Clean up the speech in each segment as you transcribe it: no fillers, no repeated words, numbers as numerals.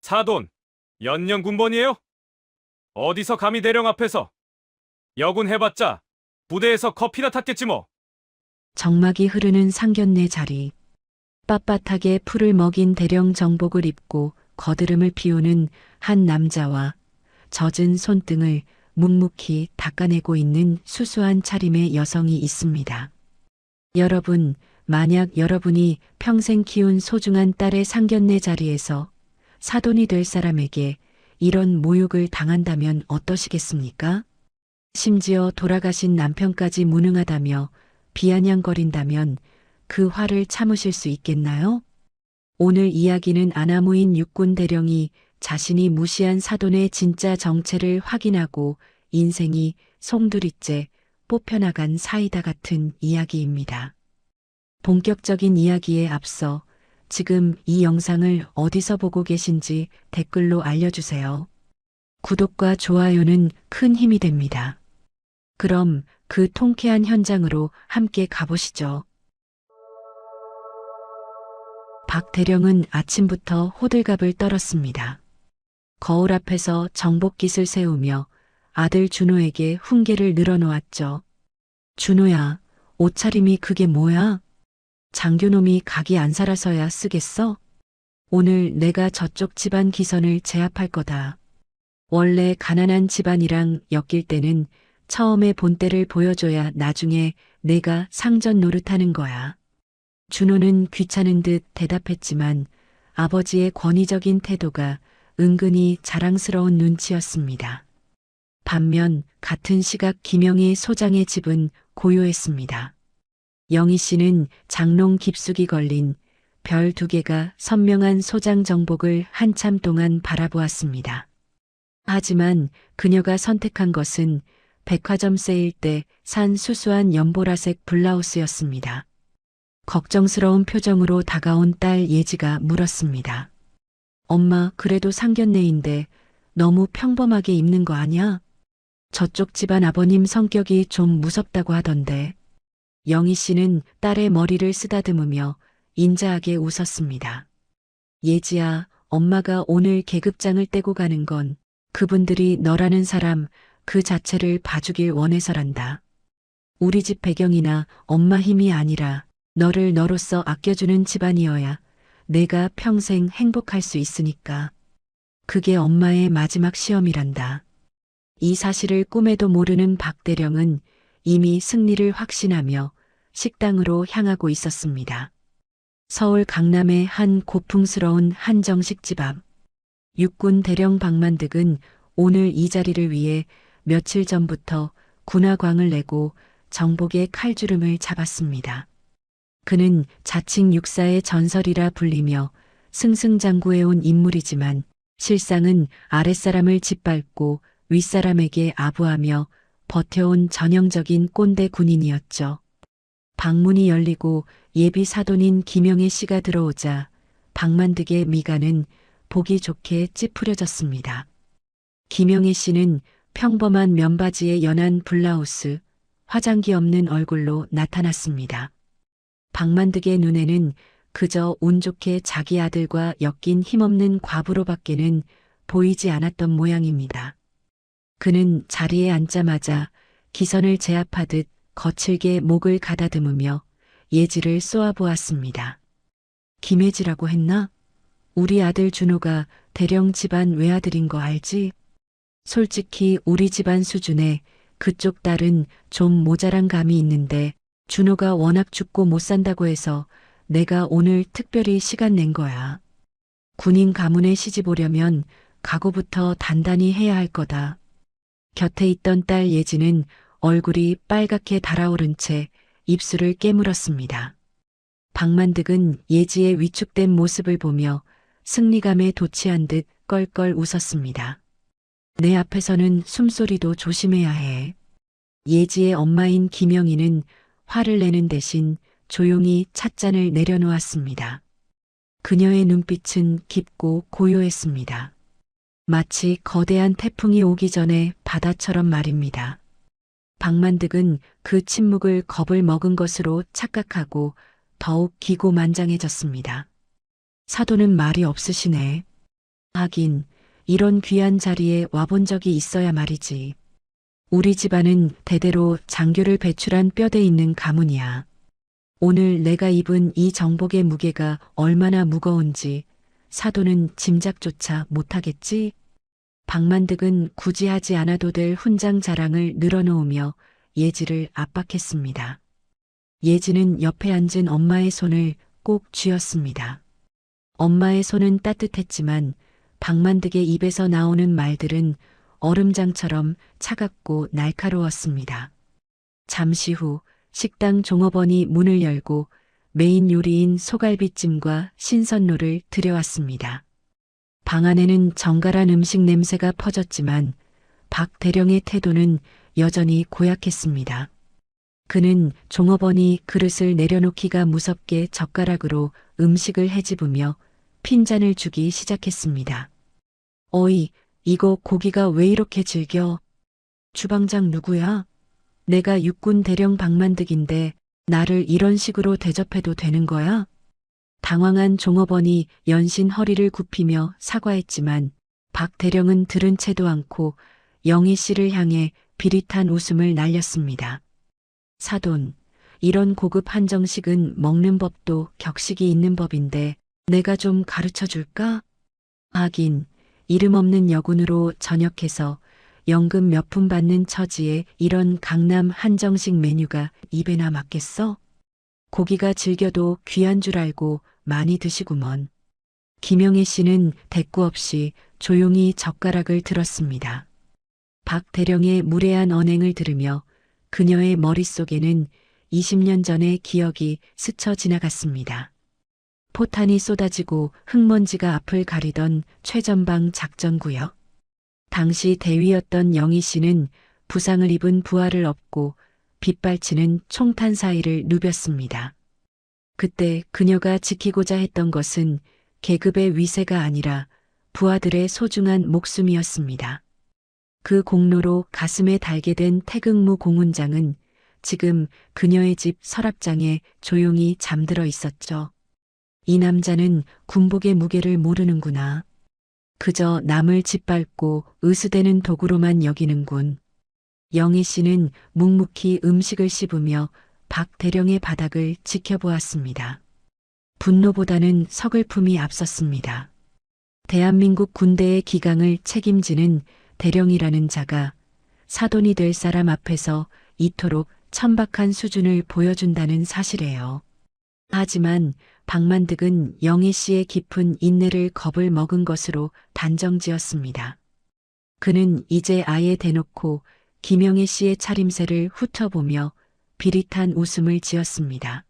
사돈, 연년군번이에요? 어디서 감히 대령 앞에서? 여군 해봤자 부대에서 커피나 탔겠지 뭐. 정막이 흐르는 상견례 자리. 빳빳하게 풀을 먹인 대령 정복을 입고 거드름을 피우는 한 남자와 젖은 손등을 묵묵히 닦아내고 있는 수수한 차림의 여성이 있습니다. 여러분, 만약 여러분이 평생 키운 소중한 딸의 상견례 자리에서 사돈이 될 사람에게 이런 모욕을 당한다면 어떠시겠습니까? 심지어 돌아가신 남편까지 무능하다며 비아냥거린다면 그 화를 참으실 수 있겠나요? 오늘 이야기는 아나무인 육군 대령이 자신이 무시한 사돈의 진짜 정체를 확인하고 인생이 송두리째 뽑혀나간 사이다 같은 이야기입니다. 본격적인 이야기에 앞서 지금 이 영상을 어디서 보고 계신지 댓글로 알려주세요. 구독과 좋아요는 큰 힘이 됩니다. 그럼 그 통쾌한 현장으로 함께 가보시죠. 박 대령은 아침부터 호들갑을 떨었습니다. 거울 앞에서 정복깃을 세우며 아들 준호에게 훈계를 늘어놓았죠. 준호야, 옷차림이 그게 뭐야? 장교놈이 각이 안 살아서야 쓰겠어? 오늘 내가 저쪽 집안 기선을 제압할 거다. 원래 가난한 집안이랑 엮일 때는 처음에 본때를 보여줘야 나중에 내가 상전 노릇하는 거야. 준호는 귀찮은 듯 대답했지만 아버지의 권위적인 태도가 은근히 자랑스러운 눈치였습니다. 반면 같은 시각 김영희 소장의 집은 고요했습니다. 영희 씨는 장롱 깊숙이 걸린 별 2개가 선명한 소장 정복을 한참 동안 바라보았습니다. 하지만 그녀가 선택한 것은 백화점 세일 때 산 수수한 연보라색 블라우스였습니다. 걱정스러운 표정으로 다가온 딸 예지가 물었습니다. 엄마, 그래도 상견례인데 너무 평범하게 입는 거 아니야? 저쪽 집안 아버님 성격이 좀 무섭다고 하던데. 영희 씨는 딸의 머리를 쓰다듬으며 인자하게 웃었습니다. 예지야, 엄마가 오늘 계급장을 떼고 가는 건 그분들이 너라는 사람 그 자체를 봐주길 원해서란다. 우리 집 배경이나 엄마 힘이 아니라 너를 너로서 아껴주는 집안이어야 내가 평생 행복할 수 있으니까. 그게 엄마의 마지막 시험이란다. 이 사실을 꿈에도 모르는 박 대령은 이미 승리를 확신하며 식당으로 향하고 있었습니다. 서울 강남의 한 고풍스러운 한정식집 앞. 육군 대령 박만득은 오늘 이 자리를 위해 며칠 전부터 군화광을 내고 정복의 칼주름을 잡았습니다. 그는 자칭 육사의 전설이라 불리며 승승장구해온 인물이지만 실상은 아랫사람을 짓밟고 윗사람에게 아부하며 버텨온 전형적인 꼰대 군인이었죠. 방문이 열리고 예비 사돈인 김영애 씨가 들어오자 박만득의 미간은 보기 좋게 찌푸려졌습니다. 김영애 씨는 평범한 면바지에 연한 블라우스, 화장기 없는 얼굴로 나타났습니다. 박만득의 눈에는 그저 운 좋게 자기 아들과 엮인 힘없는 과부로밖에는 보이지 않았던 모양입니다. 그는 자리에 앉자마자 기선을 제압하듯 거칠게 목을 가다듬으며 예지를 쏘아보았습니다. 김혜지라고 했나? 우리 아들 준호가 대령 집안 외아들인 거 알지? 솔직히 우리 집안 수준에 그쪽 딸은 좀 모자란 감이 있는데 준호가 워낙 죽고 못 산다고 해서 내가 오늘 특별히 시간 낸 거야. 군인 가문에 시집 오려면 각오부터 단단히 해야 할 거다. 곁에 있던 딸 예지는 얼굴이 빨갛게 달아오른 채 입술을 깨물었습니다. 박만득은 예지의 위축된 모습을 보며 승리감에 도취한 듯 껄껄 웃었습니다. 내 앞에서는 숨소리도 조심해야 해. 예지의 엄마인 김영희는 화를 내는 대신 조용히 찻잔을 내려놓았습니다. 그녀의 눈빛은 깊고 고요했습니다. 마치 거대한 태풍이 오기 전에 바다처럼 말입니다. 박만득은 그 침묵을 겁을 먹은 것으로 착각하고 더욱 기고만장해졌습니다. 사돈은 말이 없으시네. 하긴 이런 귀한 자리에 와본 적이 있어야 말이지. 우리 집안은 대대로 장교를 배출한 뼈대 있는 가문이야. 오늘 내가 입은 이 정복의 무게가 얼마나 무거운지 사도는 짐작조차 못하겠지? 박만득은 굳이 하지 않아도 될 훈장 자랑을 늘어놓으며 예지를 압박했습니다. 예지는 옆에 앉은 엄마의 손을 꼭 쥐었습니다. 엄마의 손은 따뜻했지만 박만득의 입에서 나오는 말들은 얼음장처럼 차갑고 날카로웠습니다. 잠시 후 식당 종업원이 문을 열고 메인 요리인 소갈비찜과 신선로를 들여왔습니다. 방 안에는 정갈한 음식 냄새가 퍼졌지만 박 대령의 태도는 여전히 고약했습니다. 그는 종업원이 그릇을 내려놓기가 무섭게 젓가락으로 음식을 헤집으며 핀잔을 주기 시작했습니다. 어이, 이거 고기가 왜 이렇게 질겨? 주방장 누구야? 내가 육군 대령 박만득인데 나를 이런 식으로 대접해도 되는 거야? 당황한 종업원이 연신 허리를 굽히며 사과했지만 박 대령은 들은 채도 않고 영희 씨를 향해 비릿한 웃음을 날렸습니다. 사돈, 이런 고급 한정식은 먹는 법도 격식이 있는 법인데 내가 좀 가르쳐 줄까? 하긴 이름 없는 여군으로 전역해서 연금 몇 푼 받는 처지에 이런 강남 한정식 메뉴가 입에나 맞겠어? 고기가 질겨도 귀한 줄 알고 많이 드시구먼. 김영애 씨는 대꾸 없이 조용히 젓가락을 들었습니다. 박 대령의 무례한 언행을 들으며 그녀의 머릿속에는 20년 전의 기억이 스쳐 지나갔습니다. 포탄이 쏟아지고 흙먼지가 앞을 가리던 최전방 작전구역. 당시 대위였던 영희 씨는 부상을 입은 부하를 업고 빗발치는 총탄 사이를 누볐습니다. 그때 그녀가 지키고자 했던 것은 계급의 위세가 아니라 부하들의 소중한 목숨이었습니다. 그 공로로 가슴에 달게 된 태극무 공훈장은 지금 그녀의 집 서랍장에 조용히 잠들어 있었죠. 이 남자는 군복의 무게를 모르는구나. 그저 남을 짓밟고 으스대는 도구로만 여기는군. 영희 씨는 묵묵히 음식을 씹으며 박 대령의 바닥을 지켜보았습니다. 분노보다는 서글픔이 앞섰습니다. 대한민국 군대의 기강을 책임지는 대령이라는 자가 사돈이 될 사람 앞에서 이토록 천박한 수준을 보여준다는 사실이에요. 하지만 박만득은 영희 씨의 깊은 인내를 겁을 먹은 것으로 단정지었습니다. 그는 이제 아예 대놓고 김영애 씨의 차림새를 훑어보며 비릿한 웃음을 지었습니다.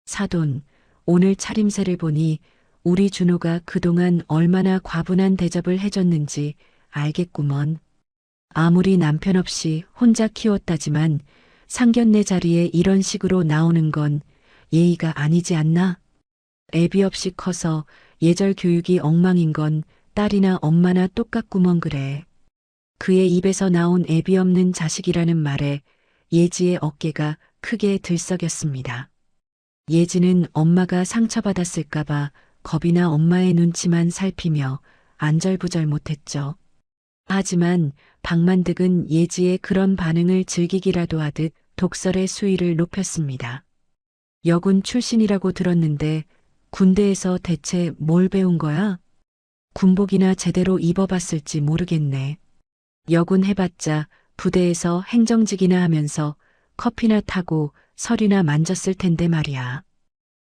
사돈, 오늘 차림새를 보니 우리 준호가 그동안 얼마나 과분한 대접을 해줬는지 알겠구먼. 아무리 남편 없이 혼자 키웠다지만 상견례 자리에 이런 식으로 나오는 건 예의가 아니지 않나? 애비 없이 커서 예절 교육이 엉망인 건 딸이나 엄마나 똑같구먼 그래. 그의 입에서 나온 애비 없는 자식이라는 말에 예지의 어깨가 크게 들썩였습니다. 예지는 엄마가 상처받았을까봐 겁이나 엄마의 눈치만 살피며 안절부절 못했죠. 하지만 박만득은 예지의 그런 반응을 즐기기라도 하듯 독설의 수위를 높였습니다. 여군 출신이라고 들었는데 군대에서 대체 뭘 배운 거야? 군복이나 제대로 입어봤을지 모르겠네. 여군 해봤자 부대에서 행정직이나 하면서 커피나 타고 설이나 만졌을 텐데 말이야.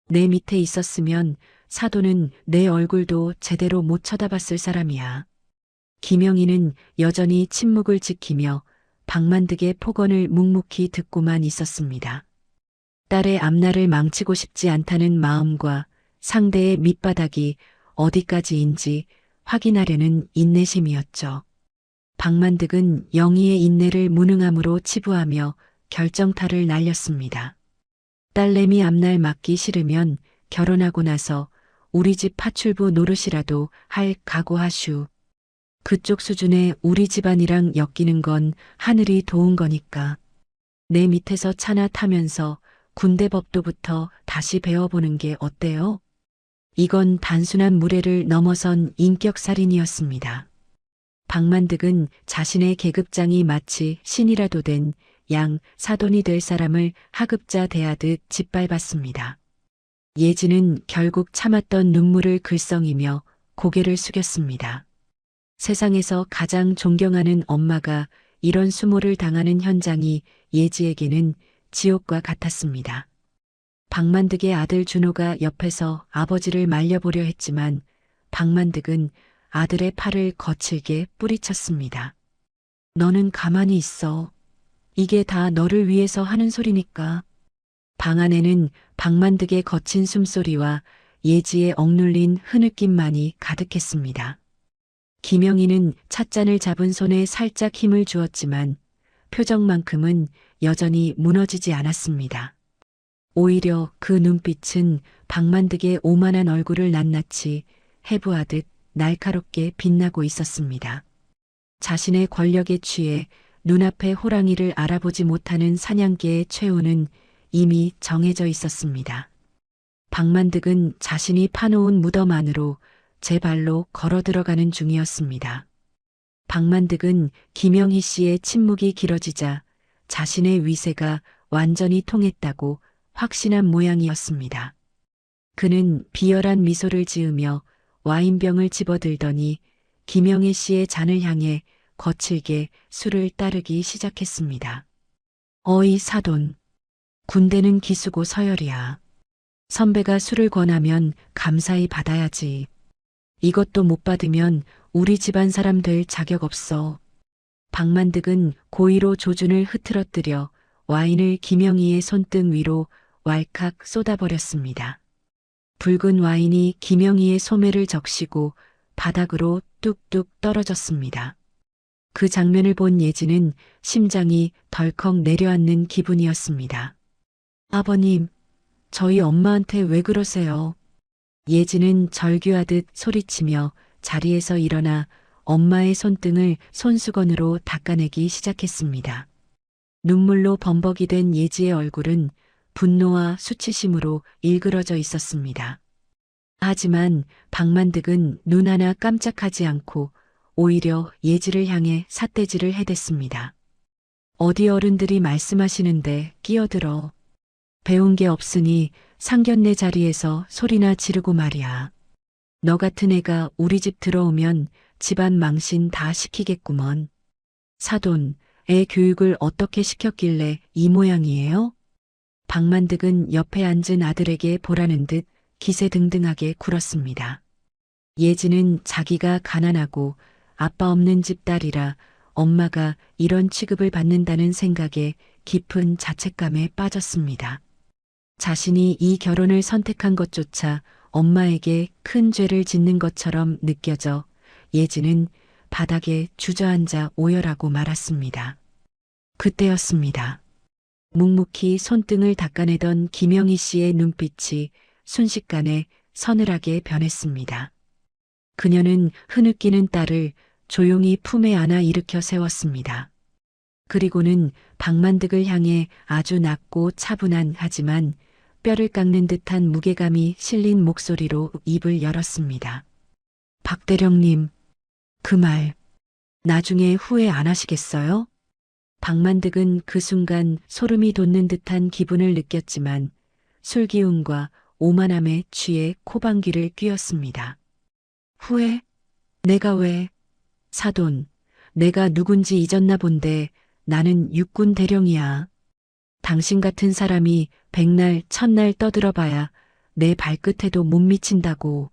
내 밑에 있었으면 사도는 내 얼굴도 제대로 못 쳐다봤을 사람이야. 김영희는 여전히 침묵을 지키며 박만득의 폭언을 묵묵히 듣고만 있었습니다. 딸의 앞날을 망치고 싶지 않다는 마음과 상대의 밑바닥이 어디까지인지 확인하려는 인내심이었죠. 박만득은 영희의 인내를 무능함으로 치부하며 결정타를 날렸습니다. 딸내미 앞날 맞기 싫으면 결혼하고 나서 우리 집 파출부 노릇이라도 할 각오하슈. 그쪽 수준의 우리 집안이랑 엮이는 건 하늘이 도운 거니까. 내 밑에서 차나 타면서 군대 법도부터 다시 배워보는 게 어때요? 이건 단순한 무례를 넘어선 인격살인이었습니다. 박만득은 자신의 계급장이 마치 신이라도 된 양 사돈이 될 사람을 하급자 대하듯 짓밟았습니다. 예지는 결국 참았던 눈물을 글썽이며 고개를 숙였습니다. 세상에서 가장 존경하는 엄마가 이런 수모를 당하는 현장이 예지에게는 지옥과 같았습니다. 박만득의 아들 준호가 옆에서 아버지를 말려보려 했지만 박만득은 아들의 팔을 거칠게 뿌리쳤습니다. 너는 가만히 있어. 이게 다 너를 위해서 하는 소리니까. 방 안에는 박만득의 거친 숨소리와 예지의 억눌린 흐느낌만이 가득했습니다. 김영희는 찻잔을 잡은 손에 살짝 힘을 주었지만 표정만큼은 여전히 무너지지 않았습니다. 오히려 그 눈빛은 박만득의 오만한 얼굴을 낱낱이 해부하듯 날카롭게 빛나고 있었습니다. 자신의 권력에 취해 눈앞의 호랑이를 알아보지 못하는 사냥개의 최후는 이미 정해져 있었습니다. 박만득은 자신이 파놓은 무덤 안으로 제 발로 걸어 들어가는 중이었습니다. 박만득은 김영희 씨의 침묵이 길어지자 자신의 위세가 완전히 통했다고 확신한 모양이었습니다. 그는 비열한 미소를 지으며 와인병을 집어들더니 김영희 씨의 잔을 향해 거칠게 술을 따르기 시작했습니다. 어이 사돈, 군대는 기수고 서열이야. 선배가 술을 권하면 감사히 받아야지. 이것도 못 받으면 우리 집안 사람 될 자격 없어. 박만득은 고의로 조준을 흐트러뜨려 와인을 김영희의 손등 위로 왈칵 쏟아버렸습니다. 붉은 와인이 김영희의 소매를 적시고 바닥으로 뚝뚝 떨어졌습니다. 그 장면을 본 예지는 심장이 덜컥 내려앉는 기분이었습니다. 아버님, 저희 엄마한테 왜 그러세요? 예지는 절규하듯 소리치며 자리에서 일어나 엄마의 손등을 손수건으로 닦아내기 시작했습니다. 눈물로 범벅이 된 예지의 얼굴은 분노와 수치심으로 일그러져 있었습니다. 하지만 박만득은 눈 하나 깜짝하지 않고 오히려 예지를 향해 삿대질을 해댔습니다. 어디 어른들이 말씀하시는데 끼어들어. 배운 게 없으니 상견례 자리에서 소리나 지르고 말이야. 너 같은 애가 우리 집 들어오면 집안 망신 다 시키겠구먼. 사돈, 애 교육을 어떻게 시켰길래 이 모양이에요? 박만득은 옆에 앉은 아들에게 보라는 듯 기세등등하게 굴었습니다. 예지는 자기가 가난하고 아빠 없는 집 딸이라 엄마가 이런 취급을 받는다는 생각에 깊은 자책감에 빠졌습니다. 자신이 이 결혼을 선택한 것조차 엄마에게 큰 죄를 짓는 것처럼 느껴져 예지는 바닥에 주저앉아 오열하고 말았습니다. 그때였습니다. 묵묵히 손등을 닦아내던 김영희 씨의 눈빛이 순식간에 서늘하게 변했습니다. 그녀는 흐느끼는 딸을 조용히 품에 안아 일으켜 세웠습니다. 그리고는 박만득을 향해 아주 낮고 차분한 하지만 뼈를 깎는 듯한 무게감이 실린 목소리로 입을 열었습니다. 박 대령님, 그 말 나중에 후회 안 하시겠어요? 박만득은 그 순간 소름이 돋는 듯한 기분을 느꼈지만 술기운과 오만함에 취해 코방귀를 뀌었습니다. 후회? 내가 왜? 사돈, 내가 누군지 잊었나 본데 나는 육군 대령이야. 당신 같은 사람이 백날 천날 떠들어봐야 내 발끝에도 못 미친다고.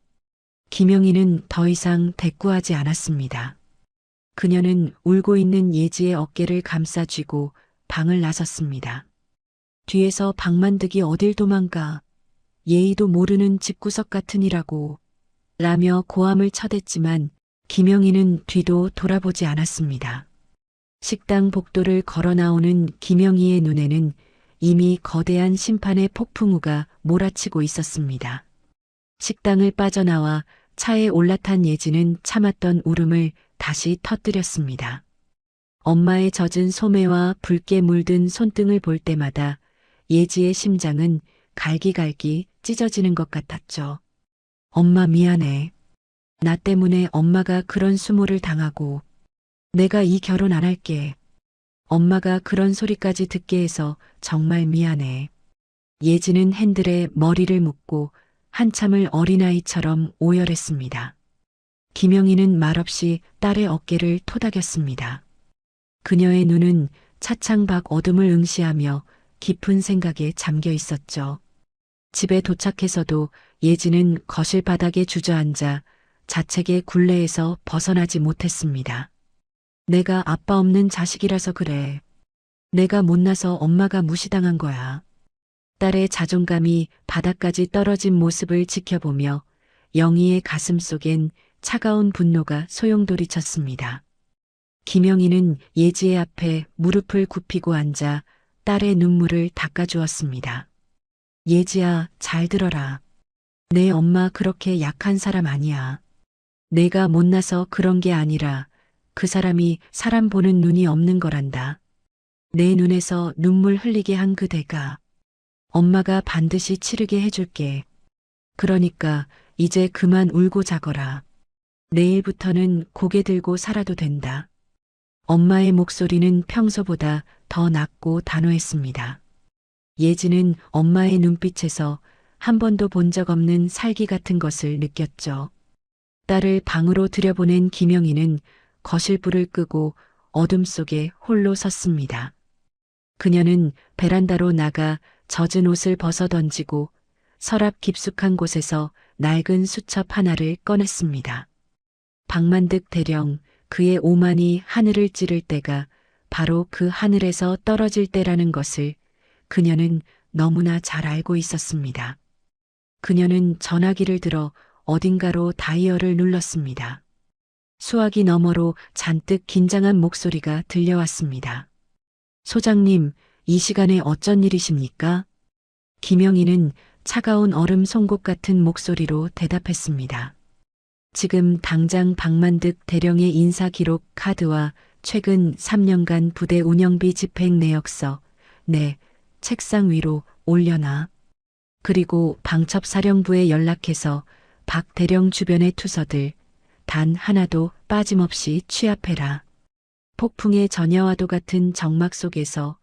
김영희는 더 이상 대꾸하지 않았습니다. 그녀는 울고 있는 예지의 어깨를 감싸쥐고 방을 나섰습니다. 뒤에서 박만득이 어딜 도망가. 예의도 모르는 집구석 같으니라고. 라며 고함을 쳐댔지만 김영희는 뒤도 돌아보지 않았습니다. 식당 복도를 걸어 나오는 김영희의 눈에는 이미 거대한 심판의 폭풍우가 몰아치고 있었습니다. 식당을 빠져나와 차에 올라탄 예지는 참았던 울음을 다시 터뜨렸습니다. 엄마의 젖은 소매와 붉게 물든 손등을 볼 때마다 예지의 심장은 갈기갈기 찢어지는 것 같았죠. 엄마 미안해. 나 때문에 엄마가 그런 수모를 당하고 내가 이 결혼 안 할게. 엄마가 그런 소리까지 듣게 해서 정말 미안해. 예지는 핸들에 머리를 묶고 한참을 어린아이처럼 오열했습니다. 김영희는 말없이 딸의 어깨를 토닥였습니다. 그녀의 눈은 차창 밖 어둠을 응시하며 깊은 생각에 잠겨 있었죠. 집에 도착해서도 예지는 거실 바닥에 주저앉아 자책의 굴레에서 벗어나지 못했습니다. 내가 아빠 없는 자식이라서 그래. 내가 못나서 엄마가 무시당한 거야. 딸의 자존감이 바닥까지 떨어진 모습을 지켜보며 영희의 가슴 속엔 차가운 분노가 소용돌이쳤습니다. 김영희는 예지의 앞에 무릎을 굽히고 앉아 딸의 눈물을 닦아주었습니다. 예지야, 잘 들어라. 내 엄마 그렇게 약한 사람 아니야. 내가 못나서 그런 게 아니라 그 사람이 사람 보는 눈이 없는 거란다. 내 눈에서 눈물 흘리게 한 그대가 엄마가 반드시 치르게 해줄게. 그러니까 이제 그만 울고 자거라. 내일부터는 고개 들고 살아도 된다. 엄마의 목소리는 평소보다 더 낮고 단호했습니다. 예지는 엄마의 눈빛에서 한 번도 본 적 없는 살기 같은 것을 느꼈죠. 딸을 방으로 들여보낸 김영희는 거실불을 끄고 어둠 속에 홀로 섰습니다. 그녀는 베란다로 나가 젖은 옷을 벗어던지고 서랍 깊숙한 곳에서 낡은 수첩 하나를 꺼냈습니다. 박만득 대령, 그의 오만이 하늘을 찌를 때가 바로 그 하늘에서 떨어질 때라는 것을 그녀는 너무나 잘 알고 있었습니다. 그녀는 전화기를 들어 어딘가로 다이얼을 눌렀습니다. 수화기 너머로 잔뜩 긴장한 목소리가 들려왔습니다. 소장님, 이 시간에 어쩐 일이십니까? 김영희는 차가운 얼음 송곳 같은 목소리로 대답했습니다. 지금 당장 박만득 대령의 인사 기록 카드와 최근 3년간 부대 운영비 집행 내역서, 내 책상 위로 올려놔. 그리고 방첩사령부에 연락해서 박 대령 주변의 투서들 단 하나도 빠짐없이 취합해라. 폭풍의 전야와도 같은 정막 속에서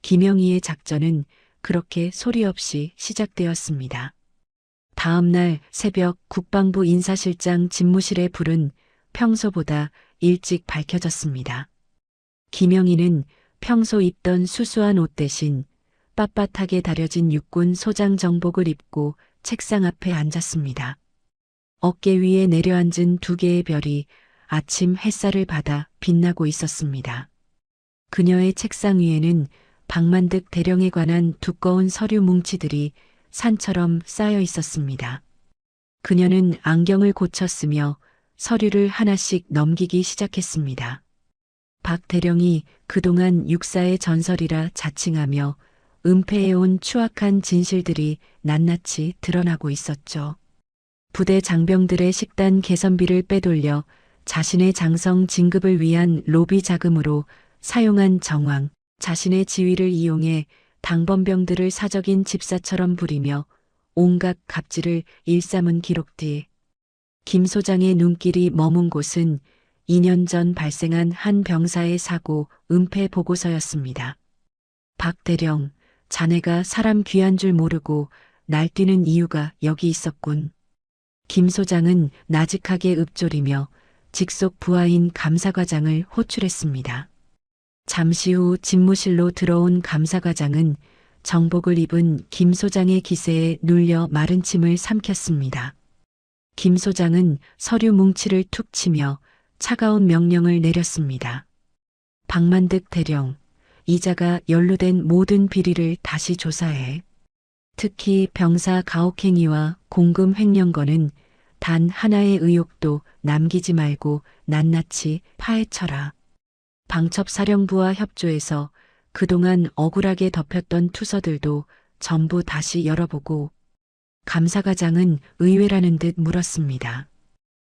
김영희의 작전은 그렇게 소리 없이 시작되었습니다. 다음 날 새벽 국방부 인사실장 집무실의 불은 평소보다 일찍 밝혀졌습니다. 김영희는 평소 입던 수수한 옷 대신 빳빳하게 다려진 육군 소장 정복을 입고 책상 앞에 앉았습니다. 어깨 위에 내려앉은 두 개의 별이 아침 햇살을 받아 빛나고 있었습니다. 그녀의 책상 위에는 박만득 대령에 관한 두꺼운 서류 뭉치들이 산처럼 쌓여 있었습니다. 그녀는 안경을 고쳤으며 서류를 하나씩 넘기기 시작했습니다. 박 대령이 그동안 육사의 전설이라 자칭하며 은폐해온 추악한 진실들이 낱낱이 드러나고 있었죠. 부대 장병들의 식단 개선비를 빼돌려 자신의 장성 진급을 위한 로비 자금으로 사용한 정황, 자신의 지위를 이용해 당번병들을 사적인 집사처럼 부리며 온갖 갑질을 일삼은 기록들. 김 소장의 눈길이 머문 곳은 2년 전 발생한 한 병사의 사고 은폐 보고서였습니다. 박 대령, 자네가 사람 귀한 줄 모르고 날뛰는 이유가 여기 있었군. 김 소장은 나직하게 읊조리며 직속 부하인 감사과장을 호출했습니다. 잠시 후 집무실로 들어온 감사과장은 정복을 입은 김 소장의 기세에 눌려 마른 침을 삼켰습니다. 김 소장은 서류 뭉치를 툭 치며 차가운 명령을 내렸습니다. 박만득 대령, 이자가 연루된 모든 비리를 다시 조사해. 특히 병사 가혹행위와 공금 횡령건은 단 하나의 의혹도 남기지 말고 낱낱이 파헤쳐라. 방첩사령부와 협조해서 그동안 억울하게 덮였던 투서들도 전부 다시 열어보고. 감사과장은 의외라는 듯 물었습니다.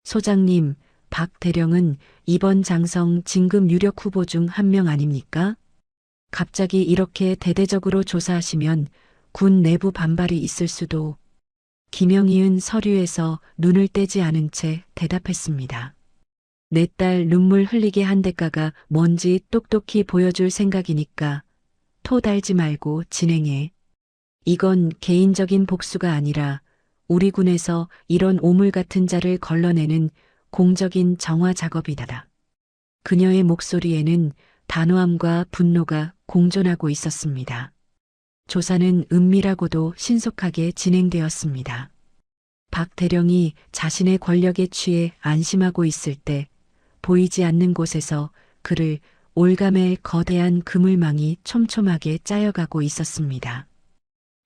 소장님, 박 대령은 이번 장성 진급 유력 후보 중 한 명 아닙니까? 갑자기 이렇게 대대적으로 조사하시면 군 내부 반발이 있을 수도. 김영희은 서류에서 눈을 떼지 않은 채 대답했습니다. 내 딸 눈물 흘리게 한 대가가 뭔지 똑똑히 보여줄 생각이니까 토 달지 말고 진행해. 이건 개인적인 복수가 아니라 우리 군에서 이런 오물 같은 자를 걸러내는 공적인 정화 작업이다. 그녀의 목소리에는 단호함과 분노가 공존하고 있었습니다. 조사는 은밀하고도 신속하게 진행되었습니다. 박 대령이 자신의 권력에 취해 안심하고 있을 때 보이지 않는 곳에서 그를 올가맬 거대한 그물망이 촘촘하게 짜여가고 있었습니다.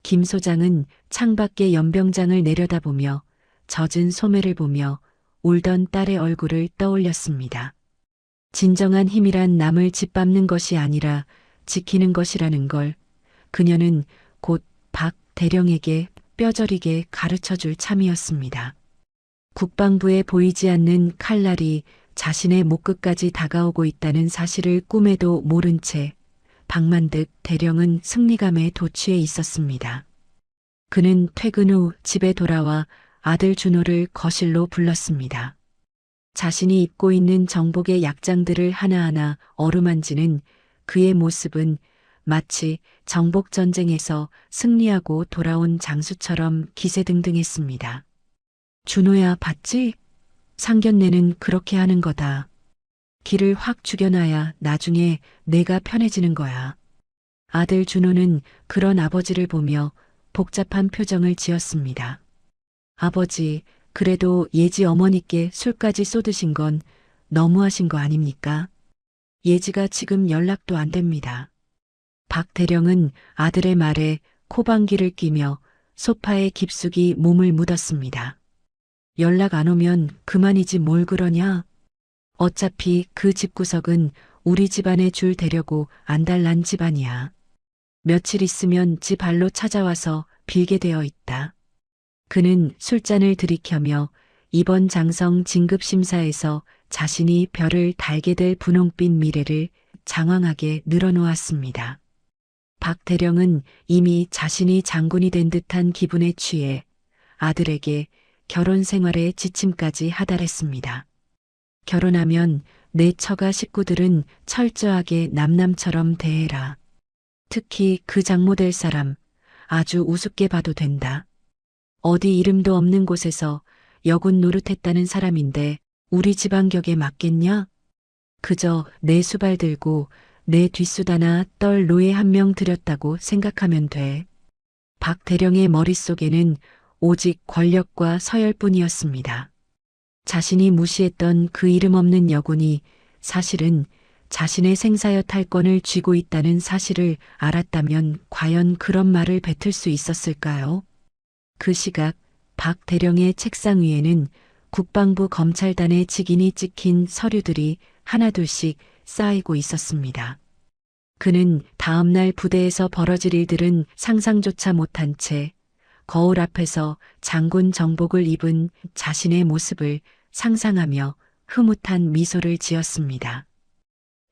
김 소장은 창밖의 연병장을 내려다보며 젖은 소매를 보며 울던 딸의 얼굴을 떠올렸습니다. 진정한 힘이란 남을 짓밟는 것이 아니라 지키는 것이라는 걸 그녀는 곧 박 대령에게 뼈저리게 가르쳐줄 참이었습니다. 국방부에 보이지 않는 칼날이 자신의 목끝까지 다가오고 있다는 사실을 꿈에도 모른 채 박만득 대령은 승리감에 도취해 있었습니다. 그는 퇴근 후 집에 돌아와 아들 준호를 거실로 불렀습니다. 자신이 입고 있는 정복의 약장들을 하나하나 어루만지는 그의 모습은 마치 정복전쟁에서 승리하고 돌아온 장수처럼 기세등등했습니다. 준호야, 봤지? 상견례는 그렇게 하는 거다. 기를 확 죽여놔야 나중에 내가 편해지는 거야. 아들 준호는 그런 아버지를 보며 복잡한 표정을 지었습니다. 아버지, 그래도 예지 어머니께 술까지 쏟으신 건 너무하신 거 아닙니까? 예지가 지금 연락도 안 됩니다. 박 대령은 아들의 말에 코방귀를 뀌며 소파에 깊숙이 몸을 묻었습니다. 연락 안 오면 그만이지 뭘 그러냐? 어차피 그 집구석은 우리 집안에 줄 대려고 안달난 집안이야. 며칠 있으면 지 발로 찾아와서 빌게 되어 있다. 그는 술잔을 들이켜며 이번 장성 진급심사에서 자신이 별을 달게 될 분홍빛 미래를 장황하게 늘어놓았습니다. 박 대령은 이미 자신이 장군이 된 듯한 기분에 취해 아들에게 결혼 생활에 지침까지 하달했습니다. 결혼하면 내 처가 식구들은 철저하게 남남처럼 대해라. 특히 그 장모 될 사람 아주 우습게 봐도 된다. 어디 이름도 없는 곳에서 여군 노릇했다는 사람인데 우리 집안 격에 맞겠냐? 그저 내 수발 들고 내 뒷수다나 떨 노예 한 명 들였다고 생각하면 돼. 박 대령의 머릿속에는 오직 권력과 서열뿐이었습니다. 자신이 무시했던 그 이름 없는 여군이 사실은 자신의 생사여 탈권을 쥐고 있다는 사실을 알았다면 과연 그런 말을 뱉을 수 있었을까요? 그 시각 박 대령의 책상 위에는 국방부 검찰단의 직인이 찍힌 서류들이 하나둘씩 쌓이고 있었습니다. 그는 다음날 부대에서 벌어질 일들은 상상조차 못한 채 거울 앞에서 장군 정복을 입은 자신의 모습을 상상하며 흐뭇한 미소를 지었습니다.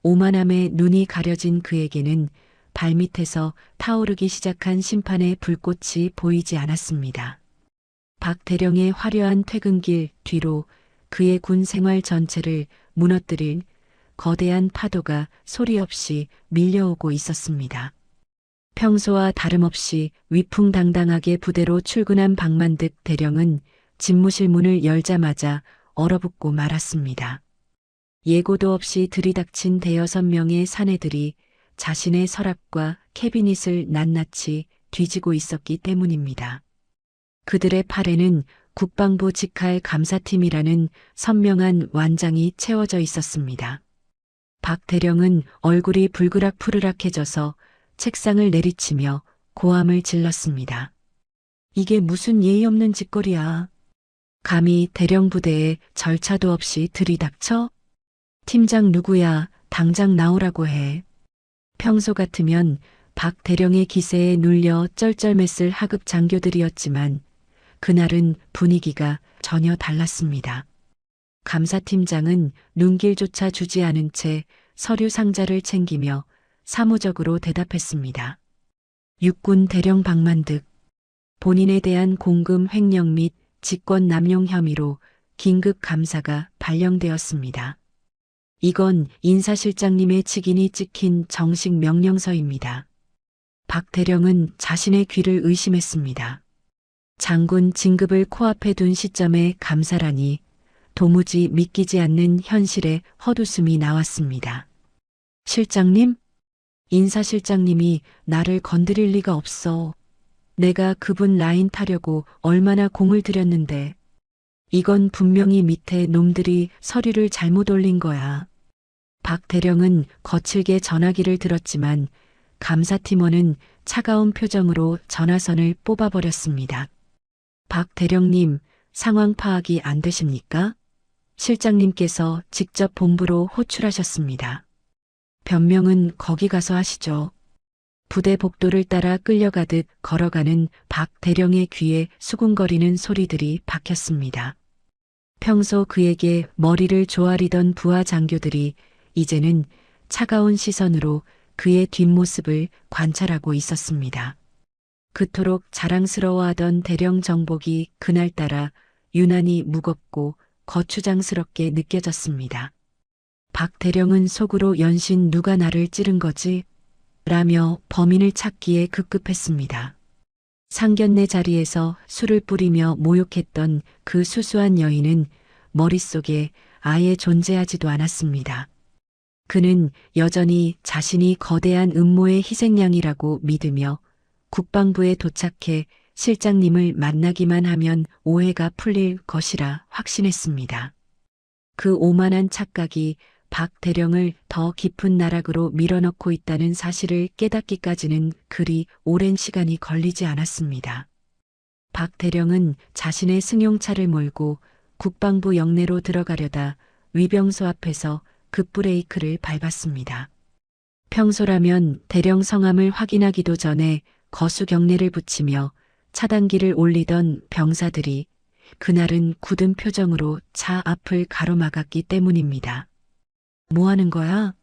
오만함에 눈이 가려진 그에게는 발밑에서 타오르기 시작한 심판의 불꽃이 보이지 않았습니다. 박 대령의 화려한 퇴근길 뒤로 그의 군 생활 전체를 무너뜨릴 거대한 파도가 소리 없이 밀려오고 있었습니다. 평소와 다름없이 위풍당당하게 부대로 출근한 박만득 대령은 집무실 문을 열자마자 얼어붙고 말았습니다. 예고도 없이 들이닥친 대여섯 명의 사내들이 자신의 서랍과 캐비닛을 낱낱이 뒤지고 있었기 때문입니다. 그들의 팔에는 국방부 직할 감사팀이라는 선명한 완장이 채워져 있었습니다. 박 대령은 얼굴이 불그락푸르락해져서 책상을 내리치며 고함을 질렀습니다. 이게 무슨 예의 없는 짓거리야. 감히 대령 부대에 절차도 없이 들이닥쳐? 팀장 누구야? 당장 나오라고 해. 평소 같으면 박 대령의 기세에 눌려 쩔쩔맸을 하급 장교들이었지만 그날은 분위기가 전혀 달랐습니다. 감사팀장은 눈길조차 주지 않은 채 서류 상자를 챙기며 사무적으로 대답했습니다. 육군 대령 박만득. 본인에 대한 공금 횡령 및 직권 남용 혐의로 긴급 감사가 발령되었습니다. 이건 인사실장님의 직인이 찍힌 정식 명령서입니다. 박 대령은 자신의 귀를 의심했습니다. 장군 진급을 코앞에 둔 시점에 감사라니 도무지 믿기지 않는 현실의 헛웃음이 나왔습니다. 실장님? 인사실장님이 나를 건드릴 리가 없어. 내가 그분 라인 타려고 얼마나 공을 들였는데. 이건 분명히 밑에 놈들이 서류를 잘못 올린 거야. 박 대령은 거칠게 전화기를 들었지만 감사팀원은 차가운 표정으로 전화선을 뽑아버렸습니다. 박 대령님, 상황 파악이 안 되십니까? 실장님께서 직접 본부로 호출하셨습니다. 변명은 거기 가서 하시죠. 부대 복도를 따라 끌려가듯 걸어가는 박 대령의 귀에 수군거리는 소리들이 박혔습니다. 평소 그에게 머리를 조아리던 부하 장교들이 이제는 차가운 시선으로 그의 뒷모습을 관찰하고 있었습니다. 그토록 자랑스러워하던 대령 정복이 그날따라 유난히 무겁고 거추장스럽게 느껴졌습니다. 박 대령은 속으로 연신 누가 나를 찌른 거지? 라며 범인을 찾기에 급급했습니다. 상견례 자리에서 술을 뿌리며 모욕했던 그 수수한 여인은 머릿속에 아예 존재하지도 않았습니다. 그는 여전히 자신이 거대한 음모의 희생양이라고 믿으며 국방부에 도착해 실장님을 만나기만 하면 오해가 풀릴 것이라 확신했습니다. 그 오만한 착각이 박 대령을 더 깊은 나락으로 밀어넣고 있다는 사실을 깨닫기까지는 그리 오랜 시간이 걸리지 않았습니다. 박 대령은 자신의 승용차를 몰고 국방부 영내로 들어가려다 위병소 앞에서 급브레이크를 밟았습니다. 평소라면 대령 성함을 확인하기도 전에 거수 경례를 붙이며 차단기를 올리던 병사들이 그날은 굳은 표정으로 차 앞을 가로막았기 때문입니다. 뭐 하는 거야?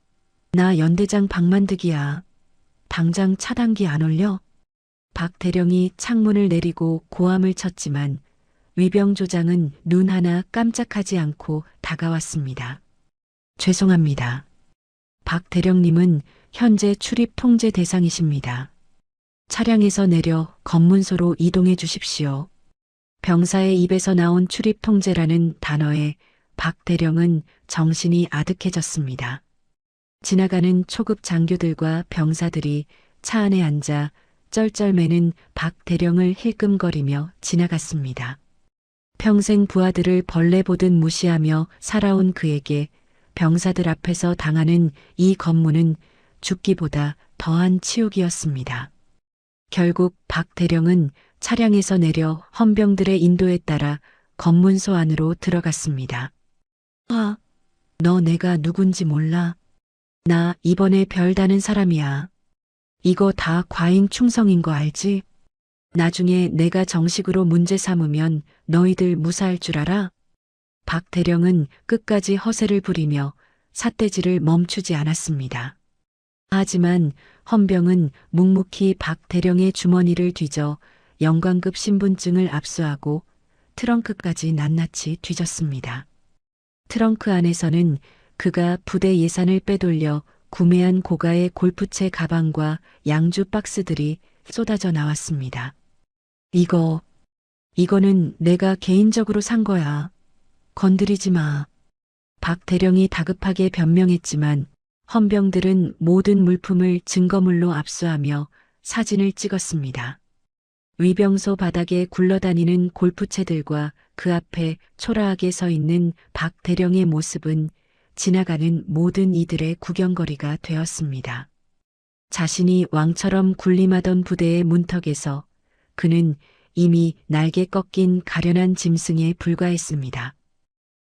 나 연대장 박만득이야. 당장 차단기 안 올려? 박 대령이 창문을 내리고 고함을 쳤지만 위병조장은 눈 하나 깜짝하지 않고 다가왔습니다. 죄송합니다. 박 대령님은 현재 출입 통제 대상이십니다. 차량에서 내려 검문소로 이동해 주십시오. 병사의 입에서 나온 출입 통제라는 단어에 박 대령은 정신이 아득해졌습니다. 지나가는 초급 장교들과 병사들이 차 안에 앉아 쩔쩔매는 박 대령을 힐끔거리며 지나갔습니다. 평생 부하들을 벌레 보듯 무시하며 살아온 그에게 병사들 앞에서 당하는 이 검문은 죽기보다 더한 치욕이었습니다. 결국 박 대령은 차량에서 내려 헌병들의 인도에 따라 검문소 안으로 들어갔습니다. 아, 너 내가 누군지 몰라? 나 이번에 별 다는 사람이야. 이거 다 과잉 충성인 거 알지? 나중에 내가 정식으로 문제 삼으면 너희들 무사할 줄 알아? 박 대령은 끝까지 허세를 부리며 삿대질을 멈추지 않았습니다. 하지만 헌병은 묵묵히 박 대령의 주머니를 뒤져 영관급 신분증을 압수하고 트렁크까지 낱낱이 뒤졌습니다. 트렁크 안에서는 그가 부대 예산을 빼돌려 구매한 고가의 골프채 가방과 양주 박스들이 쏟아져 나왔습니다. 이거는 내가 개인적으로 산 거야. 건드리지 마. 박 대령이 다급하게 변명했지만 헌병들은 모든 물품을 증거물로 압수하며 사진을 찍었습니다. 위병소 바닥에 굴러다니는 골프채들과 그 앞에 초라하게 서 있는 박 대령의 모습은 지나가는 모든 이들의 구경거리가 되었습니다. 자신이 왕처럼 군림하던 부대의 문턱에서 그는 이미 날개 꺾인 가련한 짐승에 불과했습니다.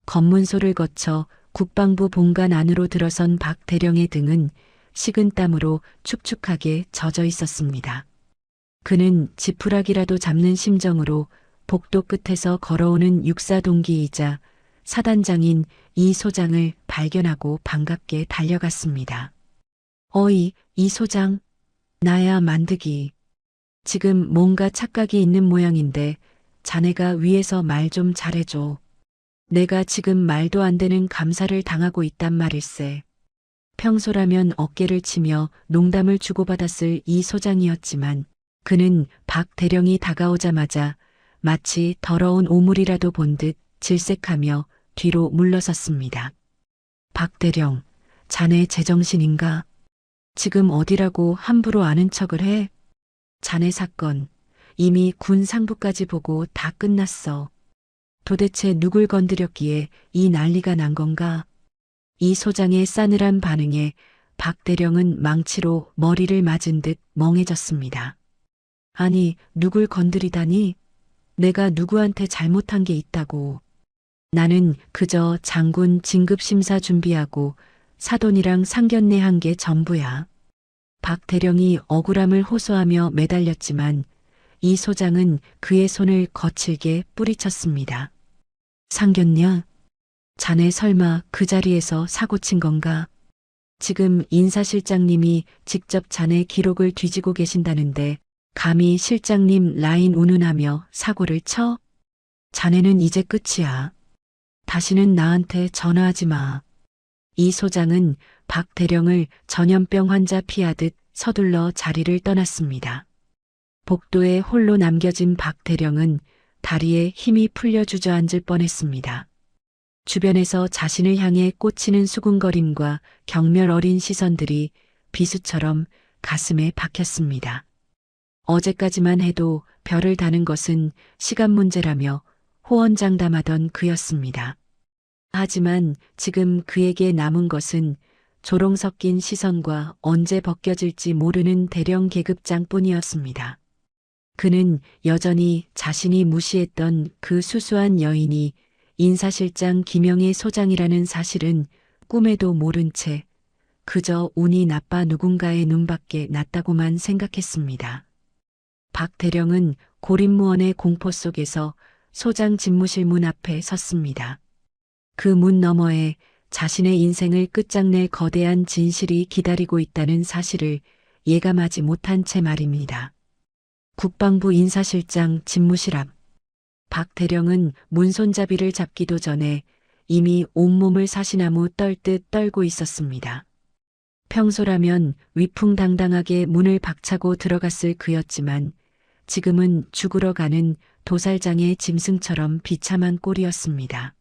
검문소를 거쳐 국방부 본관 안으로 들어선 박 대령의 등은 식은땀으로 축축하게 젖어 있었습니다. 그는 지푸라기라도 잡는 심정으로 복도 끝에서 걸어오는 육사동기이자 사단장인 이 소장을 발견하고 반갑게 달려갔습니다. 어이, 이 소장. 나야 만득이. 지금 뭔가 착각이 있는 모양인데 자네가 위에서 말 좀 잘해줘. 내가 지금 말도 안 되는 감사를 당하고 있단 말일세. 평소라면 어깨를 치며 농담을 주고받았을 이 소장이었지만 그는 박 대령이 다가오자마자 마치 더러운 오물이라도 본 듯 질색하며 뒤로 물러섰습니다. 박 대령, 자네 제정신인가? 지금 어디라고 함부로 아는 척을 해? 자네 사건 이미 군 상부까지 보고 다 끝났어. 도대체 누굴 건드렸기에 이 난리가 난 건가? 이 소장의 싸늘한 반응에 박 대령은 망치로 머리를 맞은 듯 멍해졌습니다. 아니, 누굴 건드리다니? 내가 누구한테 잘못한 게 있다고. 나는 그저 장군 진급 심사 준비하고 사돈이랑 상견례 한 게 전부야. 박 대령이 억울함을 호소하며 매달렸지만 이 소장은 그의 손을 거칠게 뿌리쳤습니다. 상견례? 자네 설마 그 자리에서 사고 친 건가? 지금 인사실장님이 직접 자네 기록을 뒤지고 계신다는데 감히 실장님 라인 운운하며 사고를 쳐? 자네는 이제 끝이야. 다시는 나한테 전화하지 마. 이 소장은 박 대령을 전염병 환자 피하듯 서둘러 자리를 떠났습니다. 복도에 홀로 남겨진 박 대령은 다리에 힘이 풀려 주저앉을 뻔했습니다. 주변에서 자신을 향해 꽂히는 수군거림과 경멸 어린 시선들이 비수처럼 가슴에 박혔습니다. 어제까지만 해도 별을 다는 것은 시간 문제라며 호언장담하던 그였습니다. 하지만 지금 그에게 남은 것은 조롱 섞인 시선과 언제 벗겨질지 모르는 대령 계급장뿐이었습니다. 그는 여전히 자신이 무시했던 그 수수한 여인이 인사실장 김영의 소장이라는 사실은 꿈에도 모른 채 그저 운이 나빠 누군가의 눈밖에 났다고만 생각했습니다. 박 대령은 고립무원의 공포 속에서 소장 집무실 문 앞에 섰습니다. 그 문 너머에 자신의 인생을 끝장낼 거대한 진실이 기다리고 있다는 사실을 예감하지 못한 채 말입니다. 국방부 인사실장 집무실 앞. 박 대령은 문손잡이를 잡기도 전에 이미 온몸을 사시나무 떨듯 떨고 있었습니다. 평소라면 위풍당당하게 문을 박차고 들어갔을 그였지만 지금은 죽으러 가는 도살장의 짐승처럼 비참한 꼴이었습니다.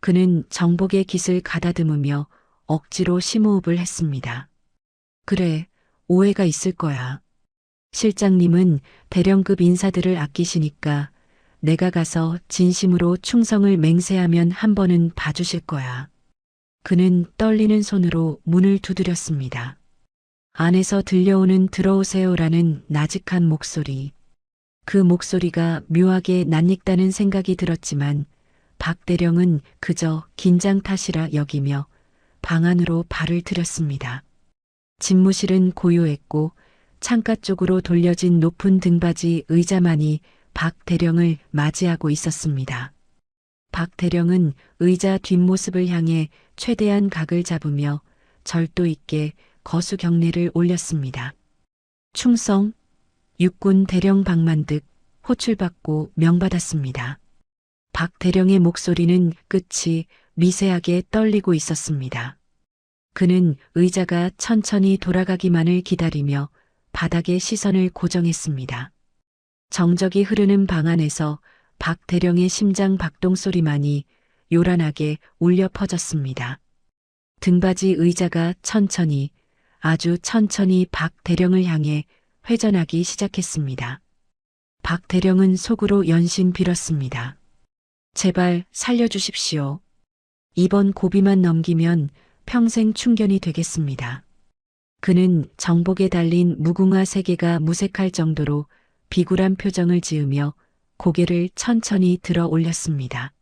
그는 정복의 깃을 가다듬으며 억지로 심호흡을 했습니다. 그래, 오해가 있을 거야. 실장님은 대령급 인사들을 아끼시니까 내가 가서 진심으로 충성을 맹세하면 한 번은 봐주실 거야. 그는 떨리는 손으로 문을 두드렸습니다. 안에서 들려오는 들어오세요라는 나직한 목소리. 그 목소리가 묘하게 낯익다는 생각이 들었지만 박 대령은 그저 긴장 탓이라 여기며 방 안으로 발을 들였습니다. 집무실은 고요했고 창가 쪽으로 돌려진 높은 등받이 의자만이 박 대령을 맞이하고 있었습니다. 박 대령은 의자 뒷모습을 향해 최대한 각을 잡으며 절도 있게 거수 경례를 올렸습니다. 충성, 육군 대령 박만득, 호출받고 명받았습니다. 박 대령의 목소리는 끝이 미세하게 떨리고 있었습니다. 그는 의자가 천천히 돌아가기만을 기다리며 바닥에 시선을 고정했습니다. 정적이 흐르는 방 안에서 박 대령의 심장 박동 소리만이 요란하게 울려 퍼졌습니다. 등받이 의자가 천천히, 아주 천천히 박 대령을 향해 회전하기 시작했습니다. 박 대령은 속으로 연신 빌었습니다. 제발 살려주십시오. 이번 고비만 넘기면 평생 충견이 되겠습니다. 그는 정복에 달린 무궁화 세 개가 무색할 정도로 비굴한 표정을 지으며 고개를 천천히 들어 올렸습니다.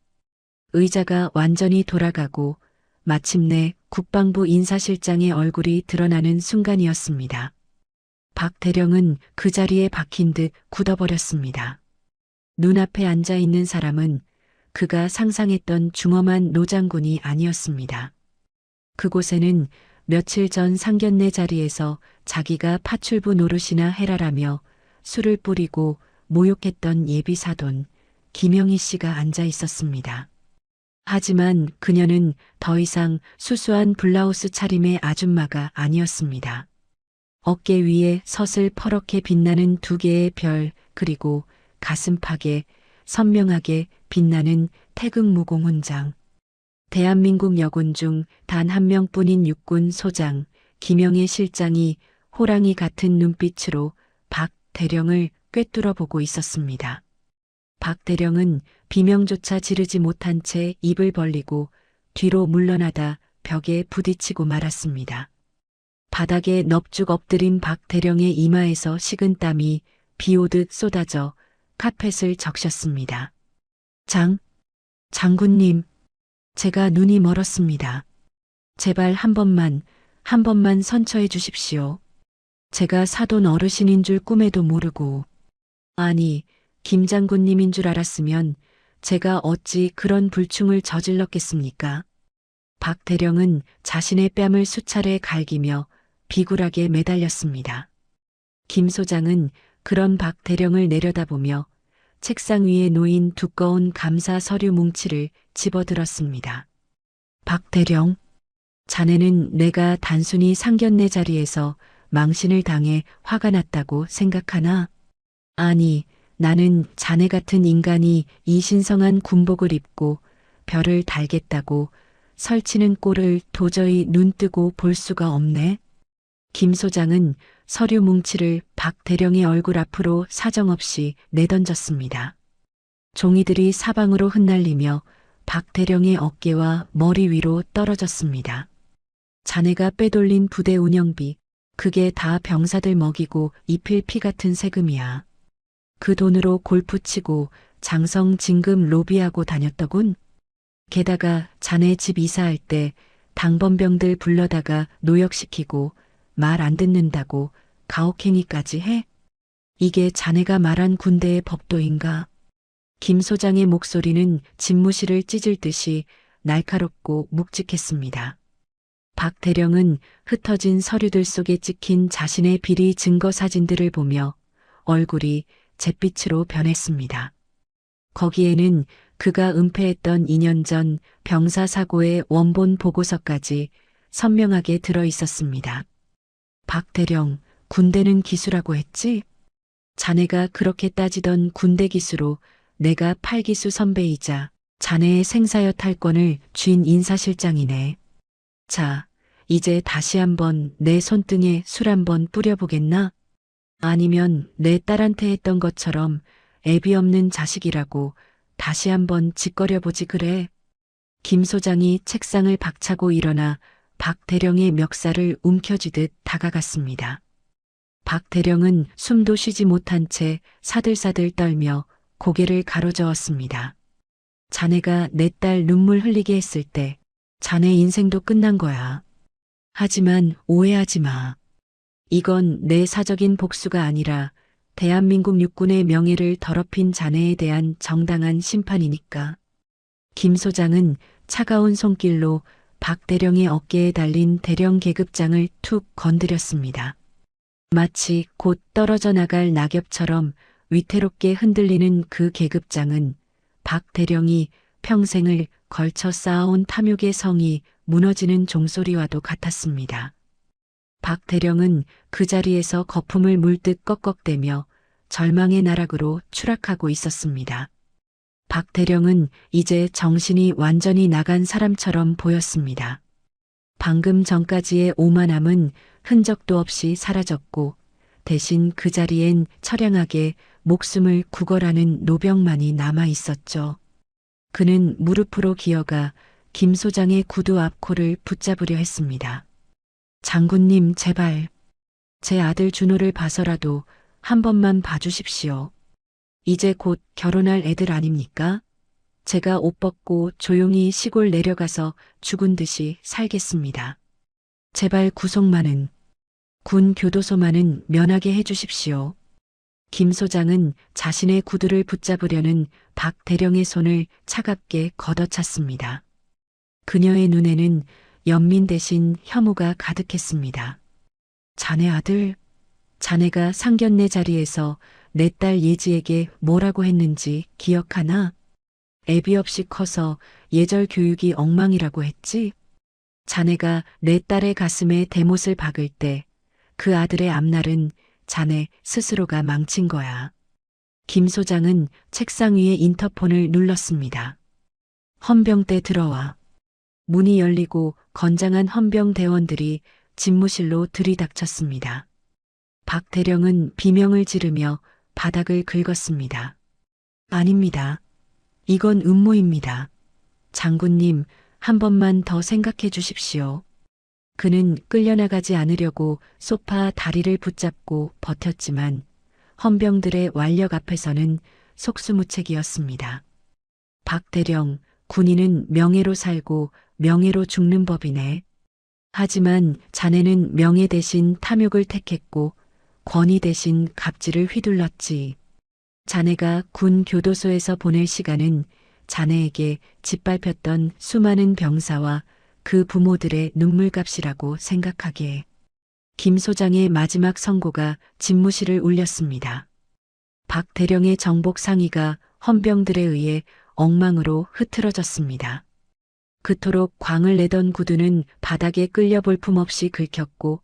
의자가 완전히 돌아가고 마침내 국방부 인사실장의 얼굴이 드러나는 순간이었습니다. 박 대령은 그 자리에 박힌 듯 굳어버렸습니다. 눈앞에 앉아 있는 사람은 그가 상상했던 중엄한 노장군이 아니었습니다. 그곳에는 며칠 전 상견례 자리에서 자기가 파출부 노릇이나 해라라며 술을 뿌리고 모욕했던 예비사돈 김영희 씨가 앉아 있었습니다. 하지만 그녀는 더 이상 수수한 블라우스 차림의 아줌마가 아니었습니다. 어깨 위에 서슬 퍼렇게 빛나는 두 개의 별, 그리고 가슴팍에 선명하게 빛나는 태극무공 훈장. 대한민국 여군 중 단 한 명뿐인 육군 소장 김영애 실장이 호랑이 같은 눈빛으로 박 대령을 꿰뚫어 보고 있었습니다. 박 대령은 비명조차 지르지 못한 채 입을 벌리고 뒤로 물러나다 벽에 부딪히고 말았습니다. 바닥에 넙죽 엎드린 박 대령의 이마에서 식은 땀이 비오듯 쏟아져 카펫을 적셨습니다. 장군님, 제가 눈이 멀었습니다. 제발 한 번만 선처해 주십시오. 제가 사돈 어르신인 줄 꿈에도 모르고. 아니, 김 장군님인 줄 알았으면 제가 어찌 그런 불충을 저질렀겠습니까? 박 대령은 자신의 뺨을 수차례 갈기며 비굴하게 매달렸습니다. 김 소장은 그런 박 대령을 내려다보며 책상 위에 놓인 두꺼운 감사 서류 뭉치를 집어들었습니다. 박 대령, 자네는 내가 단순히 상견례 자리에서 망신을 당해 화가 났다고 생각하나? 아니, 나는 자네 같은 인간이 이 신성한 군복을 입고 별을 달겠다고 설치는 꼴을 도저히 눈뜨고 볼 수가 없네. 김 소장은 서류 뭉치를 박 대령의 얼굴 앞으로 사정없이 내던졌습니다. 종이들이 사방으로 흩날리며 박 대령의 어깨와 머리 위로 떨어졌습니다. 자네가 빼돌린 부대 운영비, 그게 다 병사들 먹이고 입힐 피 같은 세금이야. 그 돈으로 골프 치고 장성 진급 로비하고 다녔더군. 게다가 자네 집 이사할 때 당번병들 불러다가 노역시키고 말 안 듣는다고 가혹행위까지 해? 이게 자네가 말한 군대의 법도인가? 김 소장의 목소리는 집무실을 찢을 듯이 날카롭고 묵직했습니다. 박 대령은 흩어진 서류들 속에 찍힌 자신의 비리 증거 사진들을 보며 얼굴이 잿빛으로 변했습니다. 거기에는 그가 은폐했던 2년 전 병사 사고의 원본 보고서까지 선명하게 들어 있었습니다. 박 대령, 군대는 기수라고 했지? 자네가 그렇게 따지던 군대 기수로 내가 8기수 선배이자 자네의 생사여 탈권을 쥔 인사실장이네. 자, 이제 다시 한번 내 손등에 술 한번 뿌려보겠나? 아니면 내 딸한테 했던 것처럼 애비 없는 자식이라고 다시 한번 짓거려보지 그래. 김 소장이 책상을 박차고 일어나 박 대령의 멱살을 움켜쥐듯 다가갔습니다. 박 대령은 숨도 쉬지 못한 채 사들사들 떨며 고개를 가로저었습니다. 자네가 내 딸 눈물 흘리게 했을 때 자네 인생도 끝난 거야. 하지만 오해하지 마. 이건 내 사적인 복수가 아니라 대한민국 육군의 명예를 더럽힌 자네에 대한 정당한 심판이니까. 김 소장은 차가운 손길로 박 대령의 어깨에 달린 대령 계급장을 툭 건드렸습니다. 마치 곧 떨어져 나갈 낙엽처럼 위태롭게 흔들리는 그 계급장은 박 대령이 평생을 걸쳐 쌓아온 탐욕의 성이 무너지는 종소리와도 같았습니다. 박 대령은 그 자리에서 거품을 물듯 꺽꺽대며 절망의 나락으로 추락하고 있었습니다. 박 대령은 이제 정신이 완전히 나간 사람처럼 보였습니다. 방금 전까지의 오만함은 흔적도 없이 사라졌고 대신 그 자리엔 처량하게 목숨을 구걸하는 노병만이 남아 있었죠. 그는 무릎으로 기어가 김 소장의 구두 앞코를 붙잡으려 했습니다. 장군님, 제발 제 아들 준호를 봐서라도 한 번만 봐주십시오. 이제 곧 결혼할 애들 아닙니까? 제가 옷 벗고 조용히 시골 내려가서 죽은 듯이 살겠습니다. 제발 구속만은, 군 교도소만은 면하게 해주십시오. 김 소장은 자신의 구두를 붙잡으려는 박 대령의 손을 차갑게 걷어찼습니다. 그녀의 눈에는 연민 대신 혐오가 가득했습니다. 자네 아들, 자네가 상견례 자리에서 내 딸 예지에게 뭐라고 했는지 기억하나? 애비 없이 커서 예절 교육이 엉망이라고 했지? 자네가 내 딸의 가슴에 대못을 박을 때 그 아들의 앞날은 자네 스스로가 망친 거야. 김 소장은 책상 위에 인터폰을 눌렀습니다. 헌병대 들어와. 문이 열리고 건장한 헌병 대원들이 집무실로 들이닥쳤습니다. 박 대령은 비명을 지르며 바닥을 긁었습니다. 아닙니다. 이건 음모입니다. 장군님, 한 번만 더 생각해 주십시오. 그는 끌려나가지 않으려고 소파 다리를 붙잡고 버텼지만 헌병들의 완력 앞에서는 속수무책이었습니다. 박 대령, 군인은 명예로 살고 명예로 죽는 법이네. 하지만 자네는 명예 대신 탐욕을 택했고 권위 대신 갑질을 휘둘렀지. 자네가 군 교도소에서 보낼 시간은 자네에게 짓밟혔던 수많은 병사와 그 부모들의 눈물값이라고 생각하기에. 김 소장의 마지막 선고가 집무실을 울렸습니다. 박 대령의 정복 상의가 헌병들에 의해 엉망으로 흐트러졌습니다. 그토록 광을 내던 구두는 바닥에 끌려 볼품없이 긁혔고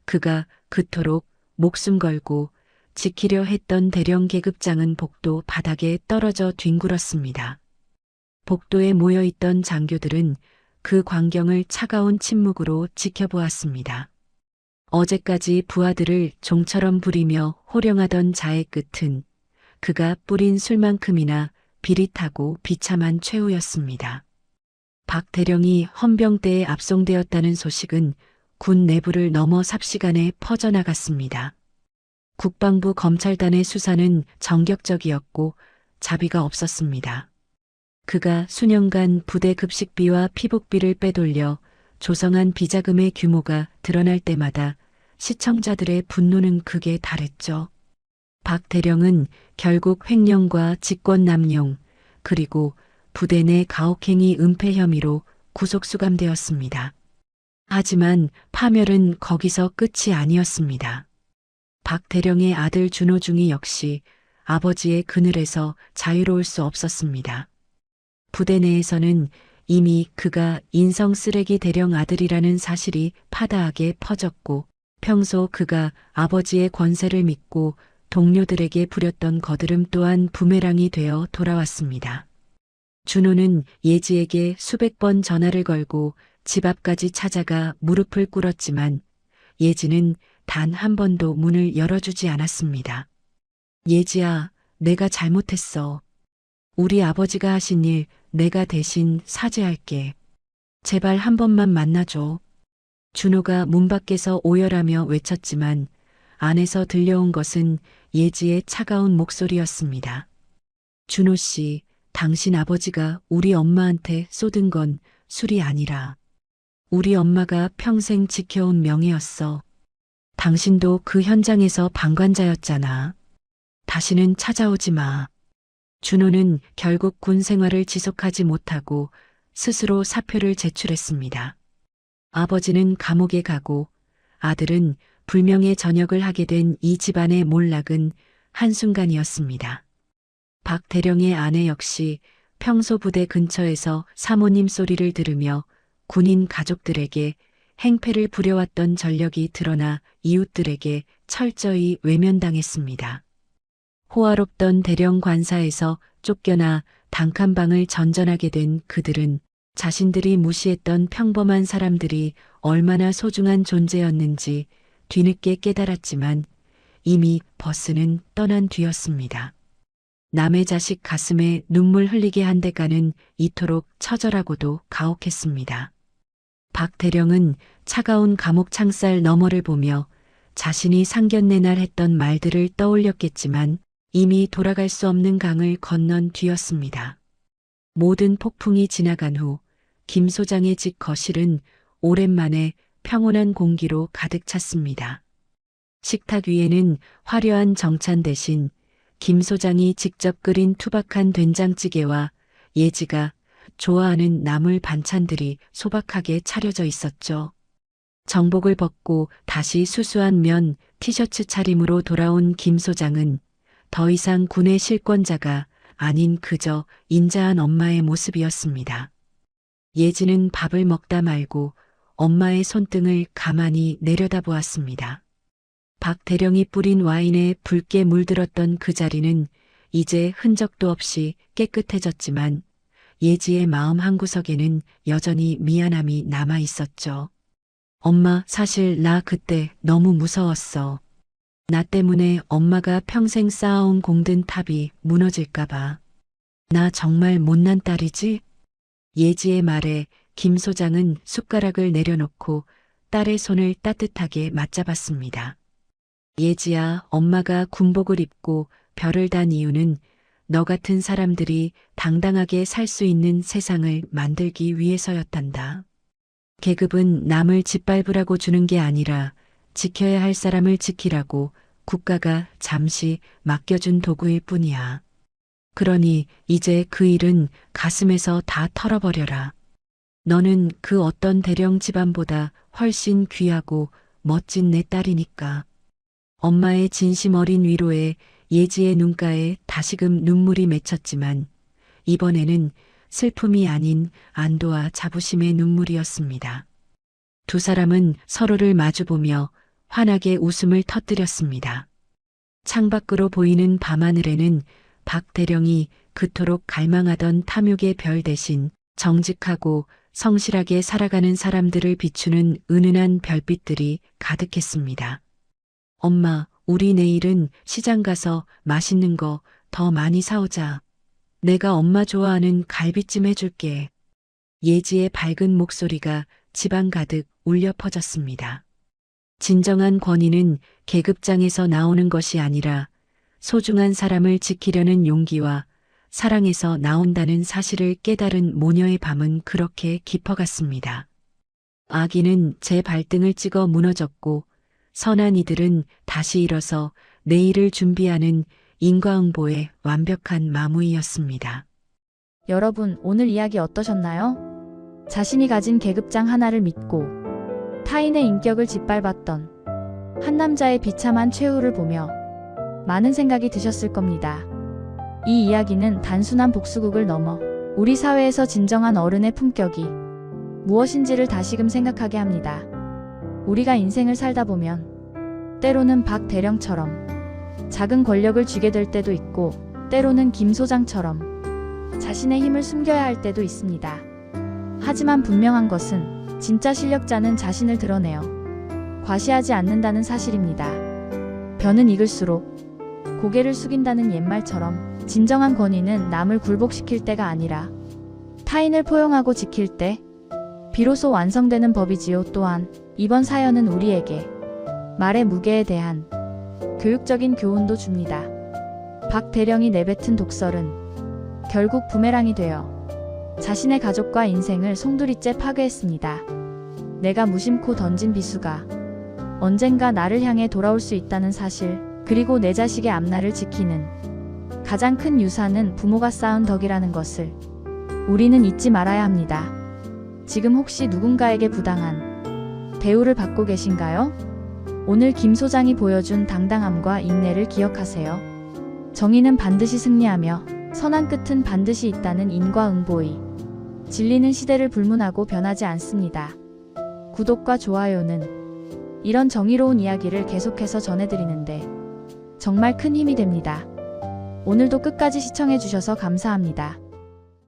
그가 그토록 목숨 걸고 지키려 했던 대령 계급장은 복도 바닥에 떨어져 뒹굴었습니다. 복도에 모여있던 장교들은 그 광경을 차가운 침묵으로 지켜보았습니다. 어제까지 부하들을 종처럼 부리며 호령하던 자의 끝은 그가 뿌린 술만큼이나 비릿하고 비참한 최후였습니다. 박 대령이 헌병대에 압송되었다는 소식은 군 내부를 넘어 삽시간에 퍼져나갔습니다. 국방부 검찰단의 수사는 정격적이었고 자비가 없었습니다. 그가 수년간 부대 급식비와 피복비를 빼돌려 조성한 비자금의 규모가 드러날 때마다 시청자들의 분노는 극에 달했죠. 박 대령은 결국 횡령과 직권남용 그리고 부대 내 가혹행위 은폐 혐의로 구속 수감되었습니다. 하지만 파멸은 거기서 끝이 아니었습니다. 박 대령의 아들 준호중이 역시 아버지의 그늘에서 자유로울 수 없었습니다. 부대 내에서는 이미 그가 인성 쓰레기 대령 아들이라는 사실이 파다하게 퍼졌고 평소 그가 아버지의 권세를 믿고 동료들에게 부렸던 거드름 또한 부메랑이 되어 돌아왔습니다. 준호는 예지에게 수백 번 전화를 걸고 집 앞까지 찾아가 무릎을 꿇었지만 예지는 단 한 번도 문을 열어주지 않았습니다. 예지야, 내가 잘못했어. 우리 아버지가 하신 일 내가 대신 사죄할게. 제발 한 번만 만나줘. 준호가 문 밖에서 오열하며 외쳤지만 안에서 들려온 것은 예지의 차가운 목소리였습니다. 준호 씨, 당신 아버지가 우리 엄마한테 쏟은 건 술이 아니라 우리 엄마가 평생 지켜온 명예였어. 당신도 그 현장에서 방관자였잖아. 다시는 찾아오지 마. 준호는 결국 군 생활을 지속하지 못하고 스스로 사표를 제출했습니다. 아버지는 감옥에 가고 아들은 불명예 전역을 하게 된 이 집안의 몰락은 한순간이었습니다. 박 대령의 아내 역시 평소 부대 근처에서 사모님 소리를 들으며 군인 가족들에게 행패를 부려왔던 전력이 드러나 이웃들에게 철저히 외면당했습니다. 호화롭던 대령 관사에서 쫓겨나 단칸방을 전전하게 된 그들은 자신들이 무시했던 평범한 사람들이 얼마나 소중한 존재였는지 뒤늦게 깨달았지만 이미 버스는 떠난 뒤였습니다. 남의 자식 가슴에 눈물 흘리게 한 대가는 이토록 처절하고도 가혹했습니다. 박 대령은 차가운 감옥 창살 너머를 보며 자신이 상견례 날 했던 말들을 떠올렸겠지만 이미 돌아갈 수 없는 강을 건넌 뒤였습니다. 모든 폭풍이 지나간 후 김 소장의 집 거실은 오랜만에 평온한 공기로 가득 찼습니다. 식탁 위에는 화려한 정찬 대신 김 소장이 직접 끓인 투박한 된장찌개와 예지가 좋아하는 나물 반찬들이 소박하게 차려져 있었죠. 정복을 벗고 다시 수수한 면 티셔츠 차림으로 돌아온 김 소장은 더 이상 군의 실권자가 아닌 그저 인자한 엄마의 모습이었습니다. 예지는 밥을 먹다 말고 엄마의 손등을 가만히 내려다보았습니다. 박 대령이 뿌린 와인에 붉게 물들었던 그 자리는 이제 흔적도 없이 깨끗해졌지만 예지의 마음 한구석에는 여전히 미안함이 남아 있었죠. 엄마, 사실 나 그때 너무 무서웠어. 나 때문에 엄마가 평생 쌓아온 공든 탑이 무너질까봐. 나 정말 못난 딸이지? 예지의 말에 김 소장은 숟가락을 내려놓고 딸의 손을 따뜻하게 맞잡았습니다. 예지야, 엄마가 군복을 입고 별을 단 이유는 너 같은 사람들이 당당하게 살 수 있는 세상을 만들기 위해서였단다. 계급은 남을 짓밟으라고 주는 게 아니라 지켜야 할 사람을 지키라고 국가가 잠시 맡겨준 도구일 뿐이야. 그러니 이제 그 일은 가슴에서 다 털어버려라. 너는 그 어떤 대령 집안보다 훨씬 귀하고 멋진 내 딸이니까. 엄마의 진심 어린 위로에 예지의 눈가에 다시금 눈물이 맺혔지만 이번에는 슬픔이 아닌 안도와 자부심의 눈물이었습니다. 두 사람은 서로를 마주보며 환하게 웃음을 터뜨렸습니다. 창밖으로 보이는 밤하늘에는 박 대령이 그토록 갈망하던 탐욕의 별 대신 정직하고 성실하게 살아가는 사람들을 비추는 은은한 별빛들이 가득했습니다. 엄마, 우리 내일은 시장 가서 맛있는 거 더 많이 사오자. 내가 엄마 좋아하는 갈비찜 해줄게. 예지의 밝은 목소리가 집안 가득 울려 퍼졌습니다. 진정한 권위는 계급장에서 나오는 것이 아니라 소중한 사람을 지키려는 용기와 사랑에서 나온다는 사실을 깨달은 모녀의 밤은 그렇게 깊어갔습니다. 아기는 제 발등을 찍어 무너졌고 선한 이들은 다시 일어서 내일을 준비하는 인과응보의 완벽한 마무리였습니다. 여러분, 오늘 이야기 어떠셨나요? 자신이 가진 계급장 하나를 믿고 타인의 인격을 짓밟았던 한 남자의 비참한 최후를 보며 많은 생각이 드셨을 겁니다. 이 이야기는 단순한 복수극을 넘어 우리 사회에서 진정한 어른의 품격이 무엇인지를 다시금 생각하게 합니다. 우리가 인생을 살다 보면 때로는 박 대령처럼 작은 권력을 쥐게 될 때도 있고 때로는 김 소장처럼 자신의 힘을 숨겨야 할 때도 있습니다. 하지만 분명한 것은 진짜 실력자는 자신을 드러내어 과시하지 않는다는 사실입니다. 벼는 익을수록 고개를 숙인다는 옛말처럼 진정한 권위는 남을 굴복시킬 때가 아니라 타인을 포용하고 지킬 때 비로소 완성되는 법이지요. 또한 이번 사연은 우리에게 말의 무게에 대한 교육적인 교훈도 줍니다. 박 대령이 내뱉은 독설은 결국 부메랑이 되어 자신의 가족과 인생을 송두리째 파괴했습니다. 내가 무심코 던진 비수가 언젠가 나를 향해 돌아올 수 있다는 사실, 그리고 내 자식의 앞날을 지키는 가장 큰 유산은 부모가 쌓은 덕이라는 것을 우리는 잊지 말아야 합니다. 지금 혹시 누군가에게 부당한 대우를 받고 계신가요? 오늘 김 소장이 보여준 당당함과 인내를 기억하세요. 정의는 반드시 승리하며 선한 끝은 반드시 있다는 인과응보의 진리는 시대를 불문하고 변하지 않습니다. 구독과 좋아요는 이런 정의로운 이야기를 계속해서 전해드리는데 정말 큰 힘이 됩니다. 오늘도 끝까지 시청해주셔서 감사합니다.